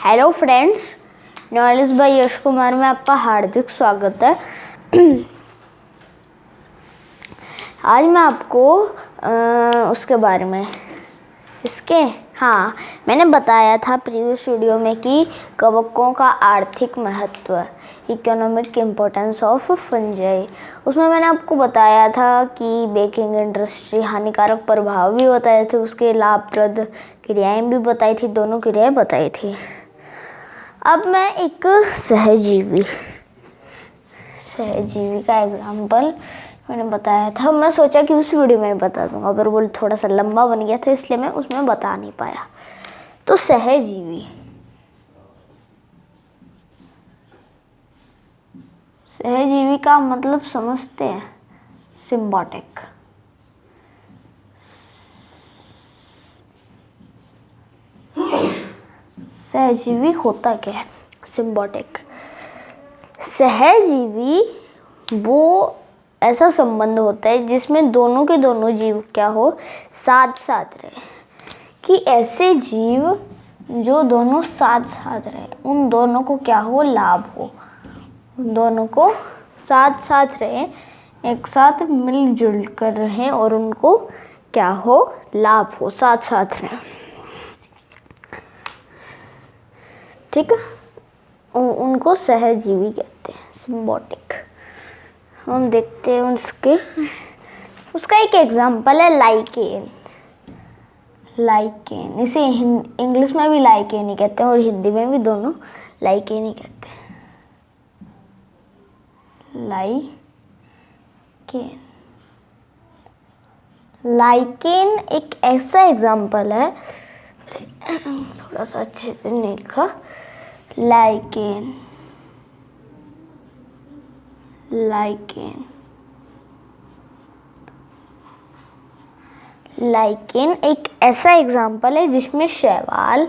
Hello friends, knowledge by Yash Kumar में आपका हार्दिक स्वागत है। आज मैं आपको उसके बारे में मैंने बताया था प्रीवियस वीडियो में कि कवकों का आर्थिक महत्व, इकोनॉमिक इम्पोर्टेंस ऑफ फंजाई। उसमें मैंने आपको बताया था कि बेकिंग इंडस्ट्री हानिकारक प्रभाव भी बताए थे, उसके लाभप्रद क्रियाएं भी बताई थी, दोनों क्रियाएं बताई थी। अब मैं एक सहजीवी का एग्जाम्पल मैंने बताया था। मैं सोचा कि उस वीडियो में बता दूंगा, पर वो थोड़ा सा लंबा बन गया था, इसलिए मैं उसमें बता नहीं पाया। तो सहजीवी का मतलब समझते हैं, सिम्बायोटिक। सहजीवी होता क्या है? सिम्बायोटिक सहजीवी वो ऐसा संबंध होता है जिसमें दोनों के दोनों जीव क्या हो, साथ साथ रहे। कि ऐसे जीव जो दोनों साथ साथ रहे, उन दोनों को क्या हो, लाभ हो। उन दोनों को साथ साथ रहे, एक साथ मिलजुल कर रहे और उनको क्या हो, लाभ हो, साथ साथ रहे। ठीक है, उनको सहजीवी कहते हैं, सिम्बायोटिक। हम देखते हैं उसका एक एग्जाम्पल है लाइकेन। इसे इंग्लिश में भी लाइकेन ही कहते हैं और हिंदी में भी दोनों लाइकेन ही कहते हैं। लाइकेन एक ऐसा एग्जाम्पल है, थोड़ा सा अच्छे से नहीं लिखा। लाइकेन एक ऐसा एग्जाम्पल है जिसमें शैवाल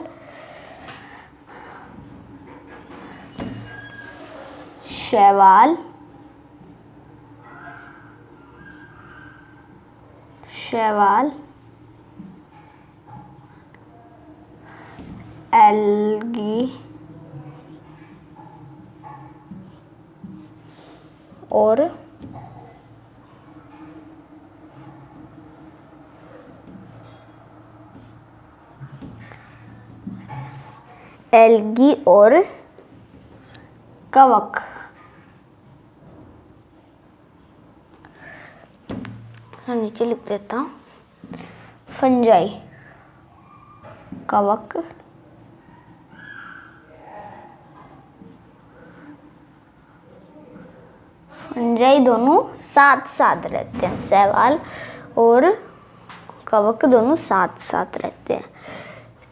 एल्गी और कवक नीचे लिख देता हूँ। फंजाई, कवक, फंजाई दोनों साथ साथ रहते हैं। शैवाल और कवक दोनों साथ साथ रहते हैं।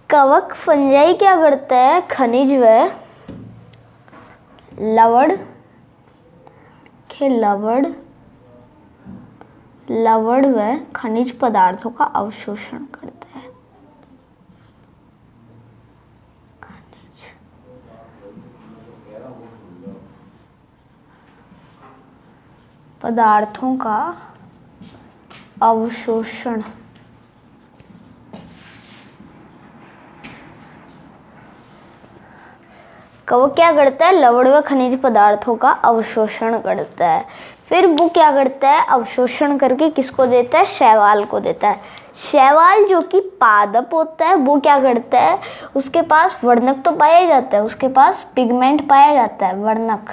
कवक फंजाई क्या करता है, खनिज व लवण व खनिज पदार्थों का अवशोषण करता है। पदार्थों का अवशोषण कवक क्या करता है, लवण व खनिज पदार्थों का अवशोषण करता है। फिर वो क्या करता है, अवशोषण करके किसको देता है, शैवाल को देता है। शैवाल जो कि पादप होता है, वो क्या करता है, उसके पास वर्णक तो पाया जाता है, उसके पास पिगमेंट पाया जाता है, वर्णक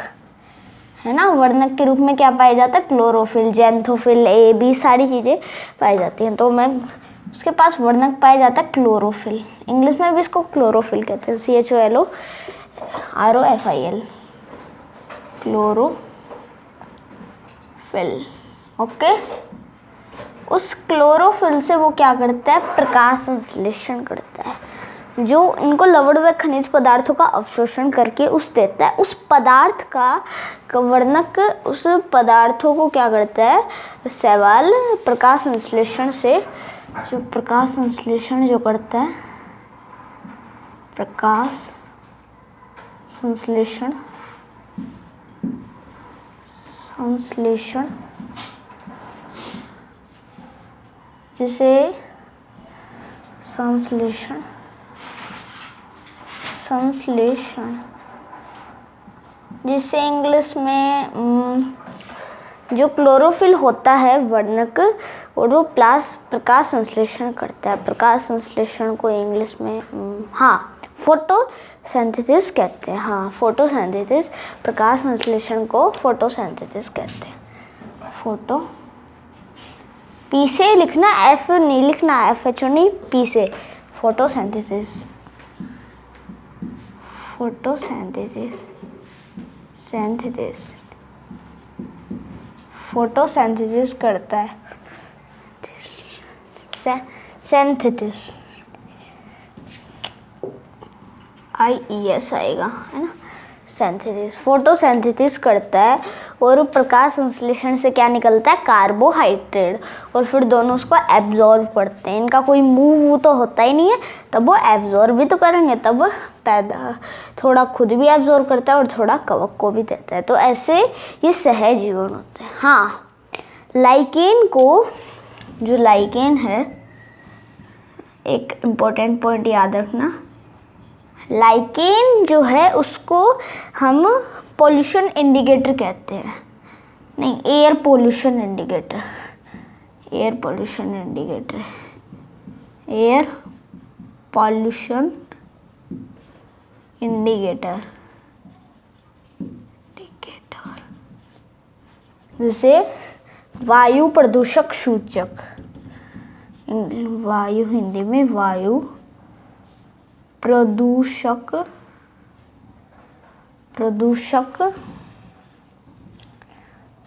है ना। वर्णक के रूप में क्या पाया जाता है, क्लोरोफिल, जेंथोफिल, ए बी सारी चीज़ें पाई जाती हैं। तो उसके पास वर्णक पाया जाता है क्लोरोफिल। इंग्लिश में भी इसको क्लोरोफिल कहते हैं, CHOLROFIL, क्लोरोफिल। ओके, उस क्लोरोफिल से वो क्या करता है, प्रकाश संश्लेषण करता है, जो इनको लवण व खनिज पदार्थों का अवशोषण करके देता है। उस पदार्थ का वर्णक, उस पदार्थों को क्या करता है, शैवाल प्रकाश संश्लेषण से प्रकाश संश्लेषण जिसे संश्लेषण, जिससे इंग्लिश में जो क्लोरोफिल होता है वर्णक, और वो प्रकाश संश्लेषण करता है। प्रकाश संश्लेषण को इंग्लिश में फोटोसिंथेसिस कहते हैं। फोटोसिंथेसिस, प्रकाश संश्लेषण को फोटोसिंथेसिस कहते हैं। फोटो, पी से लिखना, एफ नहीं लिखना, एफ एच नहीं, पी से। फोटोसिंथेसिस, फोटोसिंथेसिस, सिंथेसिस, फोटोसिंथेसिस करता है। सिंथेसिस, IES आएगा, है ना। सिंथेसिस, फोटोसिंथेसिस करता है, और प्रकाश संश्लेषण से क्या निकलता है? कार्बोहाइड्रेट, और फिर दोनों उसको एब्जॉर्व करते हैं। इनका कोई मूव तो होता ही नहीं है, तब वो एब्जॉर्व भी तो करेंगे, तब पैदा थोड़ा खुद भी एब्जॉर्व करता है और थोड़ा कवक को भी देता है। तो ऐसे ये सहजीवन होते हैं। लाइकेन को, जो लाइकेन है, एक इम्पोर्टेंट पॉइंट याद रखना, लाइकेन जो है उसको हम पोल्यूशन इंडिकेटर कहते हैं। नहीं, air pollution indicator, air pollution indicator, air pollution indicator, जिसे वायु प्रदूषक सूचक, वायु हिंदी में वायु प्रदूषक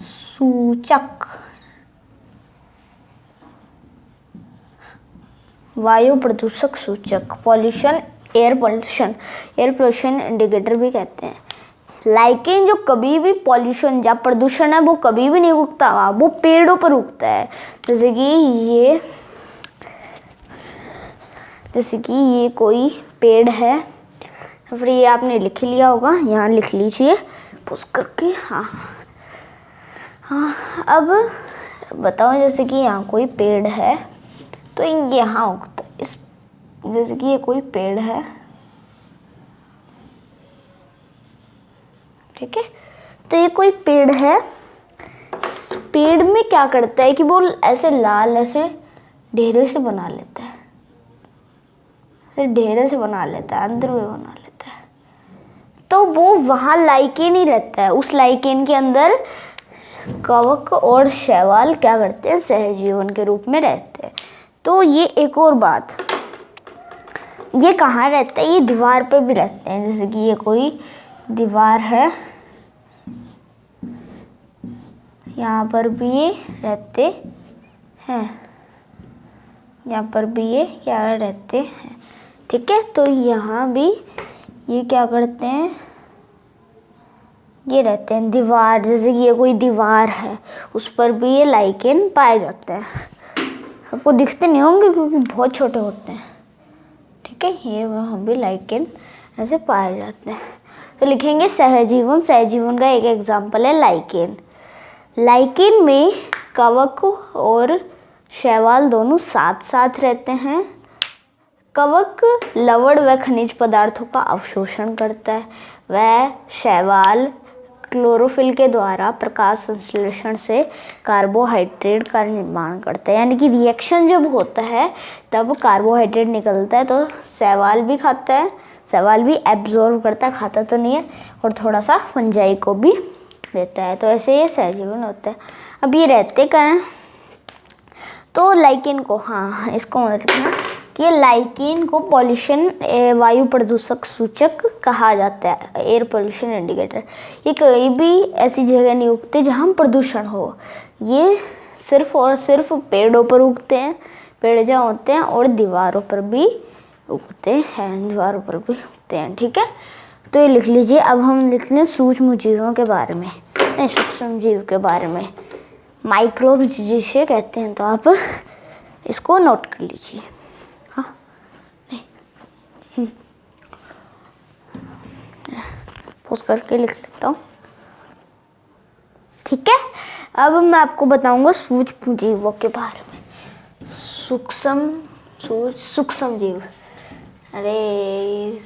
सूचक, वायु प्रदूषक सूचक, पॉल्यूशन, एयर पोल्यूशन इंडिकेटर भी कहते हैं। लाइकेन जो कभी भी पॉल्यूशन या प्रदूषण है वो कभी भी नहीं उगता, वो पेड़ों पर उगता है। जैसे कि ये कोई पेड़ है, फिर ये आपने लिख लिया होगा, यहाँ लिख लीजिए पुश करके। अब बताओ, जैसे कि यहाँ कोई पेड़ है तो यहाँ उगता है, इस, जैसे कि ये कोई पेड़ है, ठीक है। तो ये कोई पेड़ है, इस पेड़ में क्या करता है कि वो ऐसे लाल ऐसे ढेरे से बना लेता है, ढेरे से बना लेता है, अंदर में बना लेता है। तो वो वहाँ लाइकेन ही रहता है, उस लाइकेन के अंदर कवक और शैवाल क्या करते हैं? सहजीवन के रूप में रहते हैं। तो ये एक और बात, ये कहाँ रहता है? ये दीवार पे भी रहते हैं। जैसे कि ये कोई दीवार है, यहाँ पर भी ये रहते हैं, यहाँ पर भी ये क्या रहते हैं, ठीक है। तो यहाँ भी ये क्या करते हैं? ये रहते हैं दीवार, जैसे कि ये कोई दीवार है, उस पर भी ये लाइकेन पाए जाते हैं। आपको दिखते नहीं होंगे क्योंकि बहुत छोटे होते हैं, ठीक है। ये वहाँ भी लाइकेन ऐसे पाए जाते हैं। तो लिखेंगे सहजीवन, सहजीवन का एक एग्जाम्पल है लाइकेन। लाइकेन में कवक और शैवाल दोनों साथ साथ रहते हैं। कवक लवण व खनिज पदार्थों का अवशोषण करता है, वह शैवाल क्लोरोफिल के द्वारा प्रकाश संश्लेषण से कार्बोहाइड्रेट का निर्माण करता है। यानी कि रिएक्शन जब होता है तब कार्बोहाइड्रेट निकलता है, तो शैवाल भी खाता है, शैवाल भी एब्जॉर्व करता है, खाता तो नहीं है, और थोड़ा सा फंजाई को भी देता है। तो ऐसे ये सहजीवन होता है। अब ये रहते कहाँ हैं? तो लाइकेन को, इसको मत रखना कि लाइकेन को पॉल्यूशन वायु प्रदूषक सूचक कहा जाता है, एयर पोल्यूशन इंडिकेटर। ये कहीं भी ऐसी जगह नहीं उगते जहाँ प्रदूषण हो, ये सिर्फ और सिर्फ पेड़ों पर उगते हैं, पेड़ जहाँ होते हैं, और दीवारों पर भी उगते हैं, दीवारों पर भी उगते हैं, ठीक है। तो ये लिख लीजिए। अब हम लिख लें सूक्ष्म जीवों के बारे में, नहीं सूक्ष्म जीव के बारे में, माइक्रोब्स जिसे कहते हैं। तो आप इसको नोट कर लीजिए। पोज करके लिख लेता हूँ, ठीक है। अब मैं आपको बताऊंगा सूक्ष्म जीवों के बारे में। सूक्ष्म जीव, अरे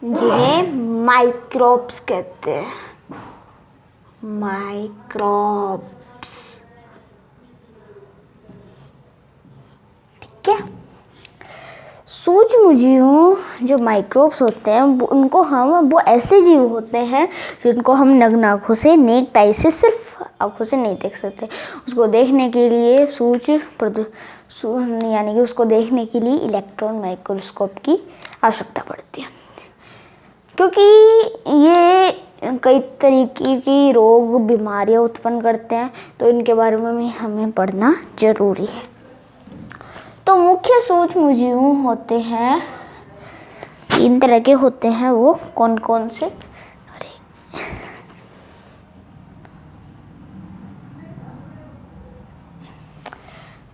जिन्हें माइक्रोब्स कहते हैं, माइक्रोब्स। ठीक है। सूक्ष्म जीवों जो माइक्रोब्स होते हैं वो ऐसे जीव होते हैं जिनको हम नग्न आँखों से, नेक्ड आई से, सिर्फ आँखों से नहीं देख सकते। उसको देखने के लिए यानी कि उसको देखने के लिए इलेक्ट्रॉन माइक्रोस्कोप की आवश्यकता पड़ती है, क्योंकि ये कई तरीके की रोग बीमारियां उत्पन्न करते हैं, तो इनके बारे में हमें पढ़ना जरूरी है। तो मुख्य सूक्ष्म जीव होते हैं, 3 तरह के होते हैं। वो कौन कौन से?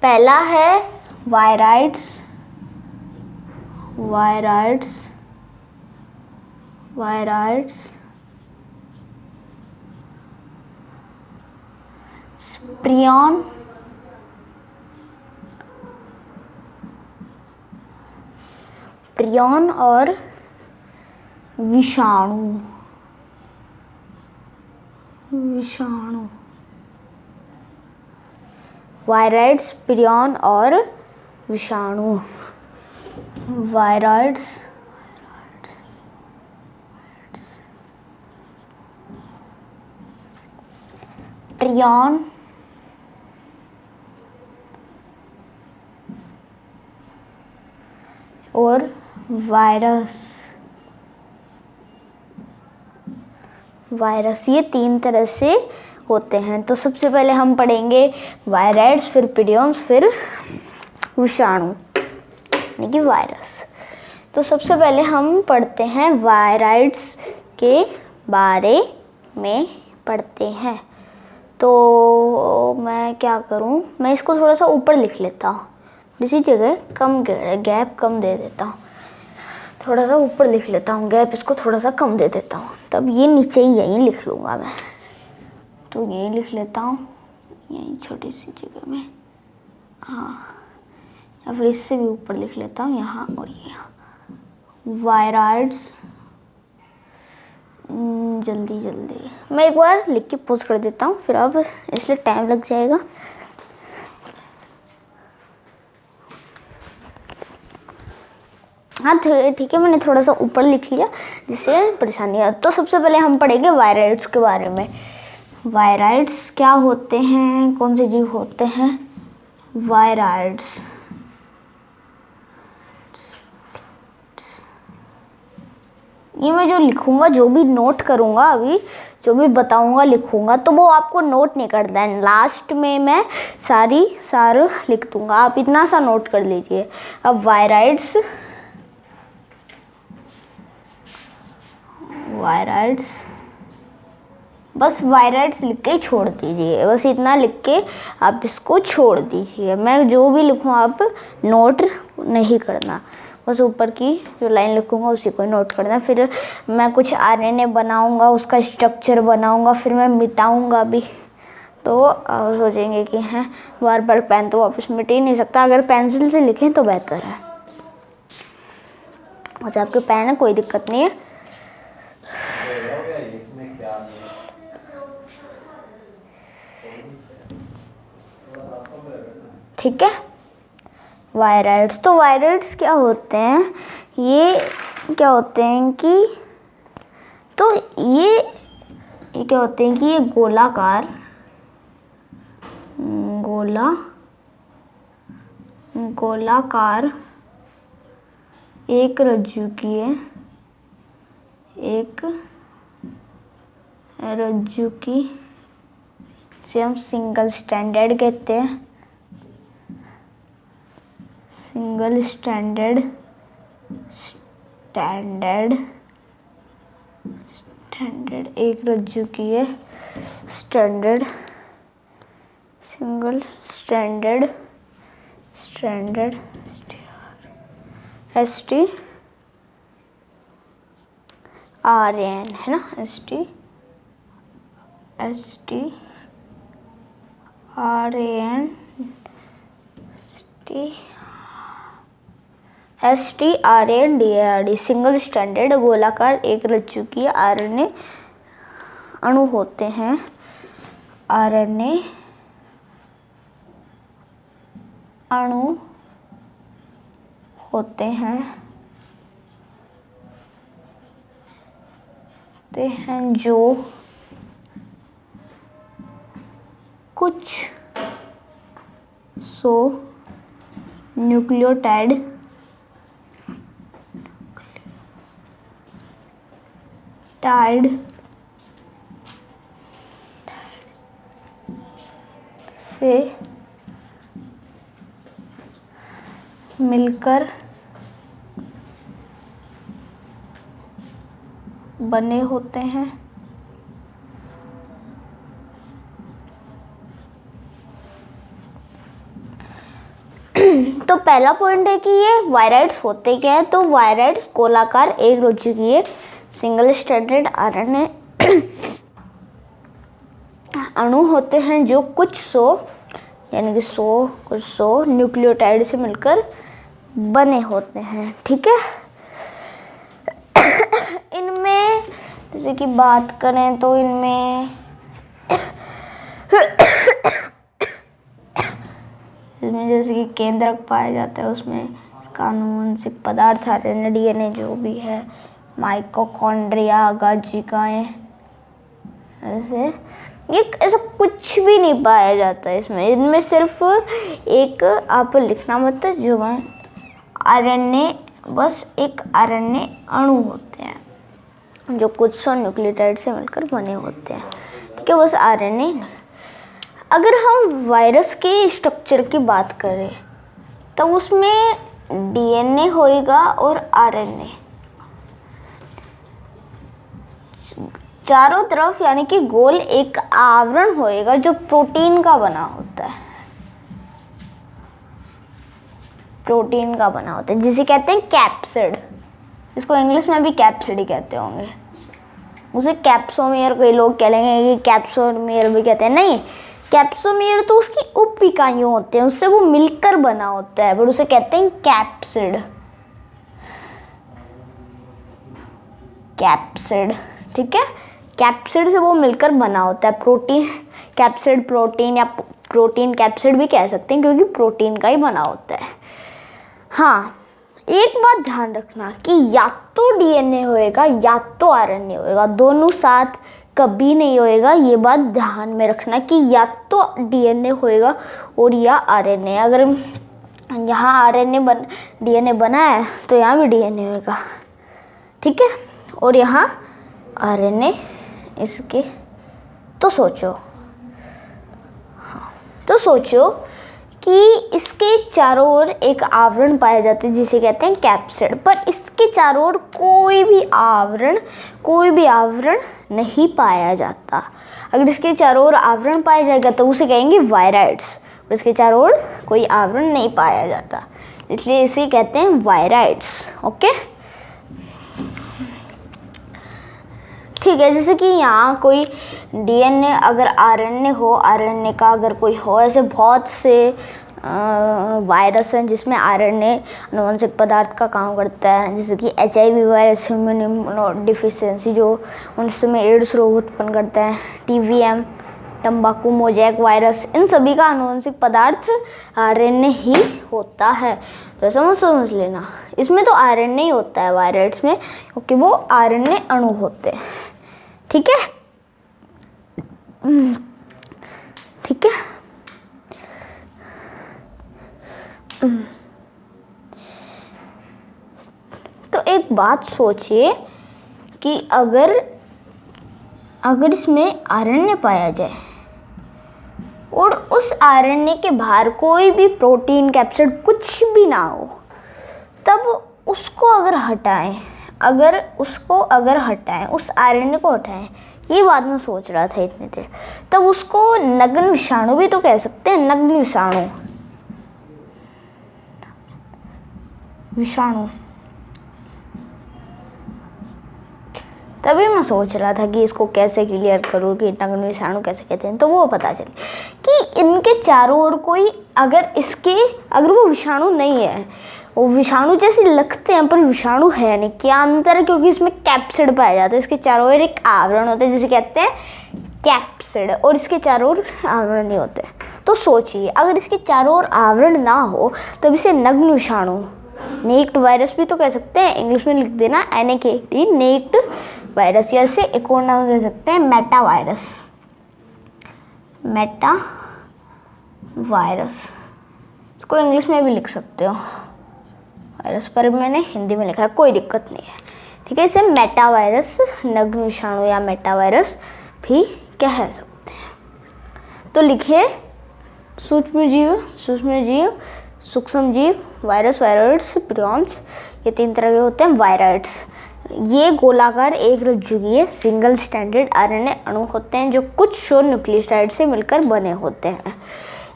पहला है वायराइड्स, प्रियन और विषाणु। वायराइड्स, प्रियन और विषाणु। वायराइड्स, प्रियन और वायरस, ये 3 तरह से होते हैं। तो सबसे पहले हम पढ़ेंगे वायराइड्स, फिर प्रियन्स, फिर विषाणु यानी कि वायरस। तो सबसे पहले हम पढ़ते हैं वायराइड्स के बारे में पढ़ते हैं। तो मैं क्या करूं, मैं इसको थोड़ा सा ऊपर लिख लेता हूँ, इसी जगह कम गैप कम दे देता हूँ, थोड़ा सा ऊपर लिख लेता हूँ, गैप इसको थोड़ा सा कम दे देता हूँ, तब ये नीचे ही यहीं लिख लूँगा मैं। तो यहीं लिख लेता हूँ, यहीं छोटी सी जगह में, हाँ, या फिर इससे भी ऊपर लिख लेता हूँ, यहाँ और यहाँ। वायराइड्स, जल्दी मैं एक बार लिख के पोस्ट कर देता हूँ, फिर अब इसलिए टाइम लग जाएगा। हाँ ठीक है, मैंने थोड़ा सा ऊपर लिख लिया जिससे परेशानी है। तो सबसे पहले हम पढ़ेंगे वायराइड्स के बारे में। वायराइड्स क्या होते हैं, कौन से जीव होते हैं? वायराइड्स, ये मैं जो लिखूंगा, जो भी नोट करूंगा, अभी जो भी बताऊंगा लिखूंगा, तो वो आपको नोट नहीं करना है, लास्ट में मैं सारा लिख दूंगा, आप इतना सा नोट कर लीजिए। अब वायराइड्स बस वायराइड्स लिख के छोड़ दीजिए, बस इतना लिख के आप इसको छोड़ दीजिए। मैं जो भी लिखूँ आप नोट नहीं करना, बस ऊपर की जो लाइन लिखूँगा उसी को नोट करना। फिर मैं कुछ आरएनए बनाऊँगा, उसका स्ट्रक्चर बनाऊँगा, फिर मैं मिटाऊँगा भी, तो आप सोचेंगे कि हैं बार बार पेन तो वापस मिट ही नहीं सकता, अगर पेंसिल से लिखें तो बेहतर है। वैसे आपके पेन है, कोई दिक्कत नहीं है। ठीक है, वायराइड्स। तो वायराइड्स क्या होते हैं, ये क्या होते हैं कि ये क्या होते हैं कि ये गोलाकार एक रज्जु की से हम सिंगल स्टैंडर्ड कहते हैं। सिंगल स्टैंडर्ड एक रज्जु की है, स्टैंडर्ड, सिंगल स्टैंडर्ड STRN है ना, STRAN STRNDARD सिंगल स्टैंडर्ड गोलाकार एक रज्जुकीय RNA अणु होते हैं। RNA अणु होते हैं जो कुछ सौ न्यूक्लियोटाइड से मिलकर बने होते हैं। तो पहला पॉइंट है कि ये वायराइड्स होते क्या है, तो वायराइड्स गोलाकार एक रज्जुकीय सिंगल स्टैंडर्ड RNA अणु होते हैं जो कुछ सौ यानी कि कुछ सौ न्यूक्लियोटाइड से मिलकर बने होते हैं। ठीक है, इनमें जैसे कि बात करें तो इनमें जैसे कि केंद्रक पाया जाता है, उसमें इसका आनुवंशिक पदार्थ RNA DNA जो भी है, माइटोकॉन्ड्रिया गाजिकाएं, ऐसे ये ऐसा कुछ भी नहीं पाया जाता है इसमें। इनमें सिर्फ एक आप लिखना मत जो है RNA, बस एक RNA अणु होते हैं जो कुछ सौ न्यूक्लियोटाइड से मिलकर बने होते हैं। ठीक है, बस RNA। अगर हम वायरस के स्ट्रक्चर की बात करें तो उसमें DNA होएगा और RNA चारों तरफ यानी कि गोल एक आवरण होएगा जो प्रोटीन का बना होता है, प्रोटीन का बना होता है जिसे कहते हैं कैप्सिड। इसको इंग्लिश में भी कैप्सिड ही कहते होंगे, उसे कैप्सोमियर कई लोग कह लेंगे कि कैप्सोमियर भी कहते हैं। नहीं, कैप्सोमियर तो उसकी उप इकाइयां होते हैं, उससे वो मिलकर बना होता है, पर उसे कहते हैं कैप्सिड। कैप्सिड, ठीक है, कैप्सिड से वो मिलकर बना होता है। प्रोटीन कैप्सिड प्रोटीन या प्रोटीन कैप्सिड भी कह सकते हैं क्योंकि प्रोटीन का ही बना होता है। हाँ, एक बात ध्यान रखना कि या तो DNA होएगा या तो RNA होएगा, दोनों साथ कभी नहीं होएगा। ये बात ध्यान में रखना कि या तो DNA होएगा और या RNA। अगर यहाँ DNA बना है तो यहाँ भी DNA होएगा, ठीक है, और यहाँ RNA इसके। तो सोचो कि इसके चारों ओर एक आवरण पाया जाता है जिसे कहते हैं कैप्सिड, पर इसके चारों ओर कोई भी आवरण नहीं पाया जाता। अगर इसके चारों ओर आवरण पाया जाएगा तो उसे कहेंगे वायराइड्स, और इसके चारों ओर कोई आवरण नहीं पाया जाता, इसलिए इसे कहते हैं वायराइड्स। ओके, ठीक है। जैसे कि यहाँ कोई DNA अगर RNA का अगर कोई हो, ऐसे बहुत से वायरस हैं जिसमें RNA आनुवंशिक पदार्थ का काम करता है, जैसे कि HIV वायरस, ह्यूमन इम्यूनोडिफिशियेंसी जो उसमें एड्स रोग उत्पन्न करता है, TVM, तंबाकू मोजैक वायरस, इन सभी का आनुवंशिक पदार्थ RNA ही होता है। तो समझ लेना, इसमें तो RNA ही होता है वायरस में, क्योंकि वो RNA अणु होते हैं। ठीक है, ठीक है। तो एक बात सोचिए कि अगर इसमें RNA पाया जाए और उस RNA के बाहर कोई भी प्रोटीन कैप्सिड कुछ भी ना हो, तब उसको अगर हटाएं, उस RNA को हटाएं, ये बात मैं सोच रहा था इतनी देर, तब उसको नग्न विषाणु भी तो कह सकते हैं। नग्न विषाणु तभी मैं सोच रहा था कि इसको कैसे क्लियर करूँ कि नग्न विषाणु कैसे कहते हैं, तो वो पता चले कि इनके चारों ओर कोई अगर वो विषाणु नहीं है, वो विषाणु जैसे लगते हैं पर विषाणु है नहीं। क्या अंतर है? क्योंकि इसमें कैप्सिड पाया जाता है, इसके चारों ओर एक आवरण होता है जिसे कहते हैं कैप्सिड, और इसके चारों ओर आवरण नहीं होते। तो सोचिए अगर इसके चारों ओर आवरण ना हो तब इसे नग्न विषाणु, नेक्ड वायरस भी तो कह सकते हैं। इंग्लिश में लिख देना NAKD, नेक्ड वायरस, या इसे एक और नाम कह सकते हैं मेटा वायरस, मेटा वायरस। इसको इंग्लिश में भी लिख सकते हो वायरस, पर मैंने हिंदी में लिखा है, कोई दिक्कत नहीं है। ठीक है, इसे मेटा वायरस, नग्न विषाणु या मेटा वायरस भी कह सकते हैं। तो लिखिए सूक्ष्म जीव, सूक्ष्म जीव, वायरस, वायरॉइड्स, प्रियॉन्स, ये 3 तरह के होते हैं वायरॉइड्स। ये गोलाकार एक रज्जुकीय सिंगल स्टैंडर्ड RNA अणु होते हैं जो कुछ शो न्यूक्लियोटाइड से मिलकर बने होते हैं।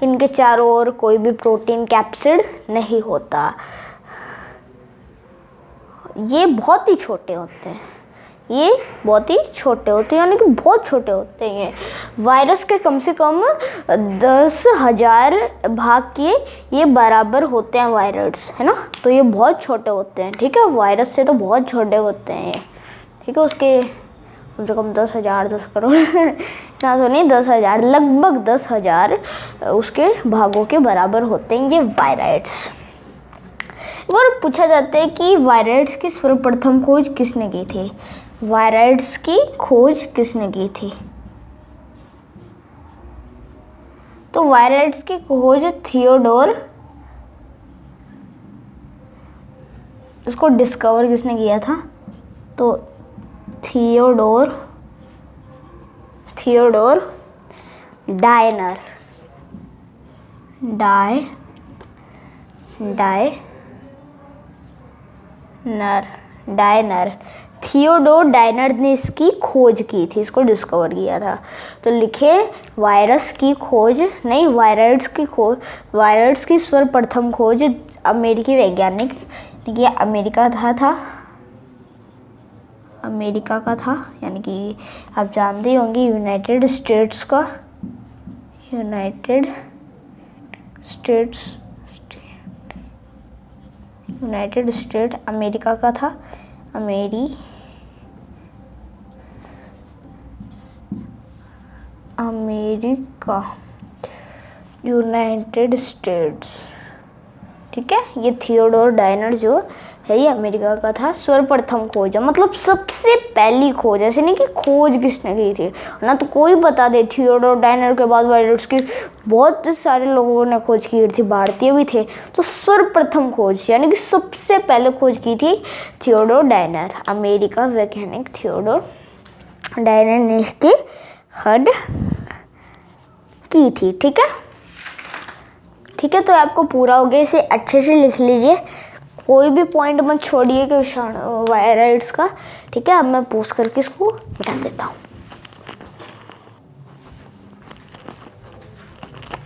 इनके चारों ओर कोई भी प्रोटीन कैप्सिड नहीं होता। ये बहुत ही छोटे होते हैं, ये बहुत ही छोटे होते हैं, यानी कि बहुत छोटे होते हैं। वायरस के कम से कम 10,000 भाग के ये बराबर होते हैं वायरस, है ना। तो ये बहुत छोटे होते हैं। ठीक है, वायरस से तो बहुत छोटे होते हैं ये। ठीक है, उसके कम से कम 10,000, 10 करोड़ इतना तो नहीं, 10,000, लगभग 10,000 उसके भागों के बराबर होते हैं ये वायरस। और पूछा जाता है कि वायरस की सर्वप्रथम खोज किसने की थी? वायरस की खोज किसने की थी? तो वायरस की खोज थियोडोर, इसको डिस्कवर किसने किया था? तो Theodore diner, diner Theodore diner ने इसकी खोज की थी, इसको डिस्कवर किया था। तो लिखे वायरस की खोज नहीं, वायरस की सर्वप्रथम खोज अमेरिकी वैज्ञानिक, यानी अमेरिका का था, यानी कि आप जानते होंगे यूनाइटेड स्टेट्स अमेरिका का था। America, United states. ठीक है, ये थियोडोर डायनर जो है ये अमेरिका का था। सर्वप्रथम खोज मतलब सबसे पहली खोज, ऐसे नहीं कि खोज किसने की थी ना, तो कोई बता दे। थियोडोर डायनर के बाद वायरस की बहुत सारे लोगों ने खोज की थी, भारतीय भी थे। तो सर्वप्रथम खोज यानी कि सबसे पहले खोज की थी थियोडोर डायनर, अमेरिका वैज्ञानिक थियोडोर डायनर ने इसकी खोज की थी। ठीक है, तो आपको पूरा हो गया, इसे अच्छे से लिख लीजिए, कोई भी पॉइंट मत छोड़िए कि वायरस का। ठीक है, अब मैं पूछ करके इसको मिटा देता हूँ।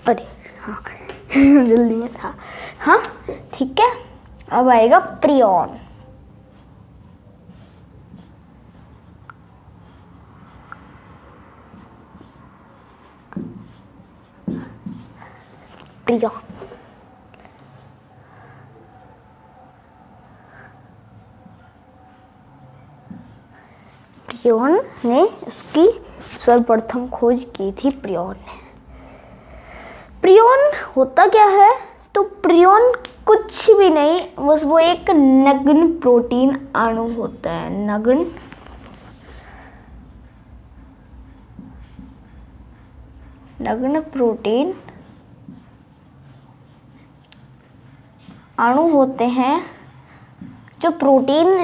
अरे हाँ जल्दी में था। हाँ ठीक है, अब आएगा प्रियॉन। प्रियॉन ने इसकी सर्वप्रथम खोज की थी। प्रियॉन होता क्या है? तो प्रियॉन कुछ भी नहीं, बस वो एक नग्न प्रोटीन अणु होता है। नग्न प्रोटीन अणु होते हैं,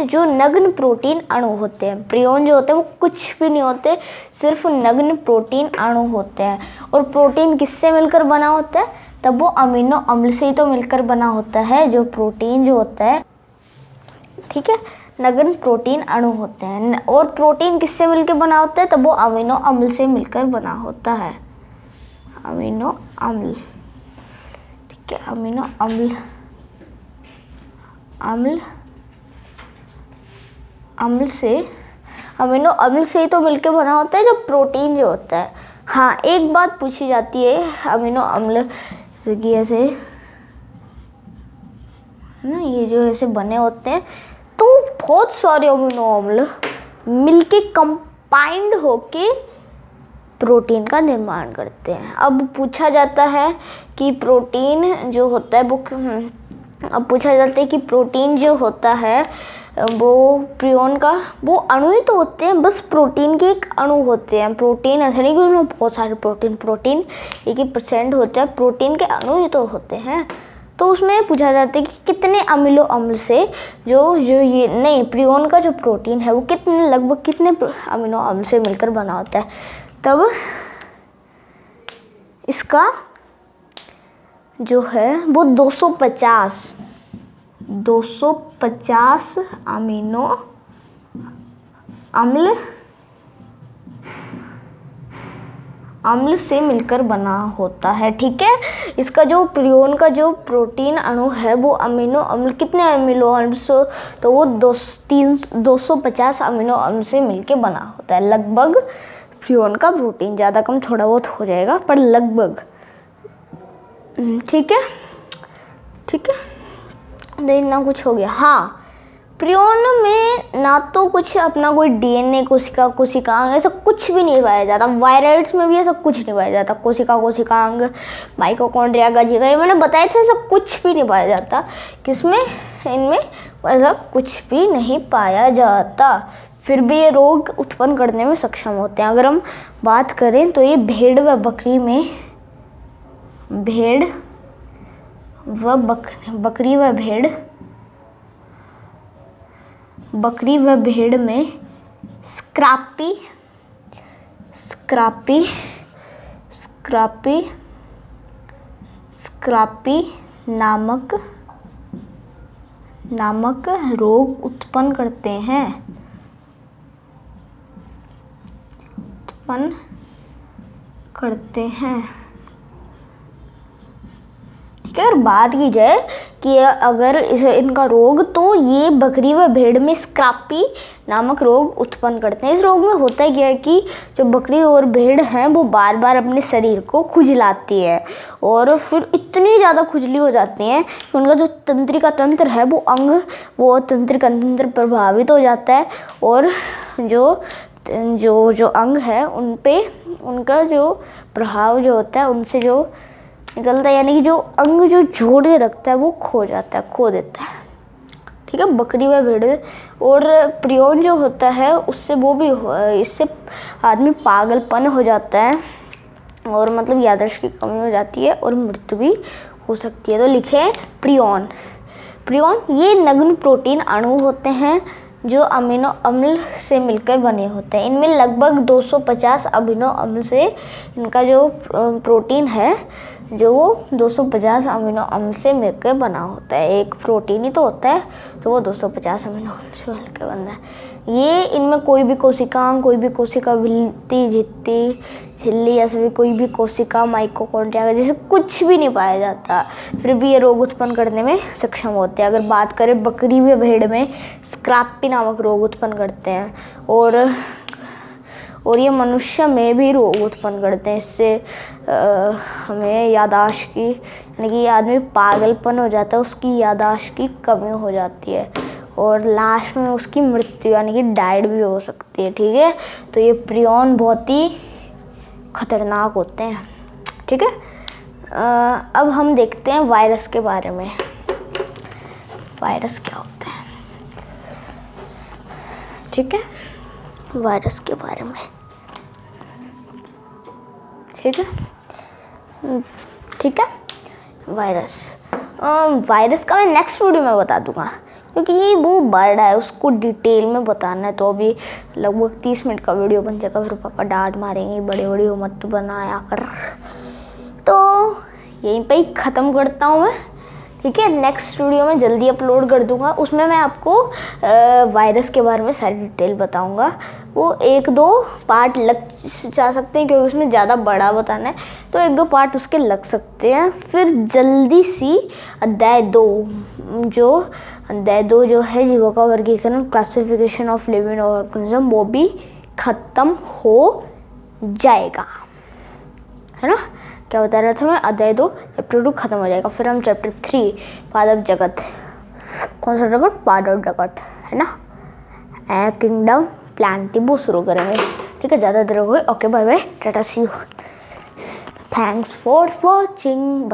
जो नग्न प्रोटीन अणु होते हैं। प्रियॉन जो होते हैं वो कुछ भी नहीं होते, सिर्फ नग्न प्रोटीन अणु होते हैं। और प्रोटीन किससे मिलकर बना होता है? तब वो अमीनो अम्ल से ही तो मिलकर बना होता है जो प्रोटीन जो होता है। ठीक है, नग्न प्रोटीन अणु होते हैं। और प्रोटीन किससे मिलकर बना होता है? तब वो अमीनो अम्ल से मिलकर बना होता है। अमीनो अम्ल, ठीक है, अमीनो अम्ल अमीनो अम्ल से ही तो मिलकर बना होता है जो प्रोटीन जो होता है। हाँ, एक बात पूछी जाती है अमीनो अम्ल की, ऐसे है ना, ये जो ऐसे बने होते हैं, तो बहुत सारे अमीनो अम्ल मिलके कंबाइंड होके प्रोटीन का निर्माण करते हैं। अब पूछा जाता है कि प्रोटीन जो होता है प्रोटीन जो होता है वो प्रियोन का वो अणु ही तो होते हैं, बस प्रोटीन के एक अणु होते हैं। प्रोटीन ऐसा नहीं कि उसमें बहुत सारे प्रोटीन 1% होते हैं, प्रोटीन के अणु ही तो होते हैं। तो उसमें पूछा जाता है कि कितने अमीनो अम्ल से जो ये नहीं प्रियोन का जो प्रोटीन है वो लगभग कितने अमीनो अम्ल से मिलकर बना होता है। तब इसका जो है वो 250 अमीनो अम्ल से मिलकर बना होता है। ठीक है, इसका जो प्रियोन का जो प्रोटीन अणु है वो अमीनो अम्ल कितने अमीनो अम्ल से, तो वो 250 अमीनो अम्ल से मिलकर बना होता है। लगभग प्रियोन का प्रोटीन, ज़्यादा कम थोड़ा बहुत हो जाएगा पर लगभग। ठीक है, नहीं ना कुछ हो गया। हाँ, प्रियोन में ना तो कुछ अपना कोई डीएनए कोशिकांग ऐसा कुछ भी नहीं पाया जाता। वायराइड्स में भी ऐसा कुछ नहीं पाया जाता। कोशिकांग, माइटोकॉन्ड्रिया का ये मैंने बताया था, ऐसा कुछ भी नहीं पाया जाता। किसमें? इनमें ऐसा कुछ भी नहीं पाया जाता। फिर भी ये रोग उत्पन्न करने में सक्षम होते हैं। अगर हम बात करें तो ये भेड़ व बकरी व भेड़ में स्क्रापी नामक रोग उत्पन्न करते हैं। अगर बात की जाए कि अगर इनका रोग, तो ये बकरी व भेड़ में स्क्रापी नामक रोग उत्पन्न करते हैं। इस रोग में होता है क्या है कि जो बकरी और भेड़ हैं वो बार बार अपने शरीर को खुजलाती है और फिर इतनी ज़्यादा खुजली हो जाती है कि उनका जो तंत्रिका तंत्र है वो तंत्रिका तंत्र प्रभावित हो जाता है और जो अंग है उन पे उनका जो प्रभाव जो होता है उनसे जो निकलता है, यानी कि जो अंग जो जोड़े रखता है वो खो देता है। ठीक है, बकरी व भेड़। और प्रियोन जो होता है इससे आदमी पागलपन हो जाता है और मतलब याददाश्त की कमी हो जाती है और मृत्यु भी हो सकती है। तो लिखे प्रियोन ये नग्न प्रोटीन अणु होते हैं जो अमीनो अम्ल से मिलकर बने होते हैं। इनमें लगभग 250 अमीनो अम्ल से इनका जो प्रोटीन है जो वो 250 अमीनो अम्ल से मिलकर बना होता है। एक प्रोटीन ही तो होता है, तो वो 250 अमीनो अम्ल से मिलकर बनता है। ये इनमें कोई भी कोशिका भिलती झिल्ली ऐसे भी कोई भी कोशिका माइटोकॉन्ड्रिया जैसे कुछ भी नहीं पाया जाता, फिर भी ये रोग उत्पन्न करने में सक्षम होते हैं। अगर बात करें बकरी व भेड़ में स्क्रापी नामक रोग उत्पन्न करते हैं और ये मनुष्य में भी रोग उत्पन्न करते हैं। इससे हमें याददाश्त की, यानी कि आदमी पागलपन हो जाता है, उसकी याददाश्त की कमी हो जाती है और लास्ट में उसकी मृत्यु यानी कि डाइड भी हो सकती है। ठीक है, तो ये प्रियोन बहुत ही खतरनाक होते हैं। ठीक है, अब हम देखते हैं वायरस के बारे में। वायरस क्या होते हैं? ठीक है, वायरस के बारे में। ठीक है, वायरस का मैं नेक्स्ट वीडियो में बता दूंगा, क्योंकि ये वो बर्ड है उसको डिटेल में बताना है। तो अभी लगभग 30 मिनट का वीडियो बन जाएगा, फिर पापा डांट मारेंगे बड़ी मत बनाया कर। तो यहीं पे ही ख़त्म करता हूँ मैं। ठीक है, नेक्स्ट वीडियो में जल्दी अपलोड कर दूंगा, उसमें मैं आपको वायरस के बारे में सारी डिटेल बताऊंगा। वो 1-2 पार्ट लग जा सकते हैं क्योंकि उसमें ज़्यादा बड़ा बताना है, तो 1-2 पार्ट उसके लग सकते हैं। फिर जल्दी सी अध्याय 2 जो है जीवों का वर्गीकरण, क्लासिफिकेशन ऑफ लिविंग ऑर्गेनिज्म, वो भी ख़त्म हो जाएगा, है ना। क्या बता रहा था मैं? अध्याय 2 चैप्टर 2 खत्म हो जाएगा। फिर हम चैप्टर 3 पादप जगत कौन सा ड्रैगन? पाउडर ड्रैगन, है ना। किंगडम प्लांटिबो शुरू करेंगे, ठीक है। ज़्यादा देर हो गई। Okay bye bye, tata see you, thanks for watching.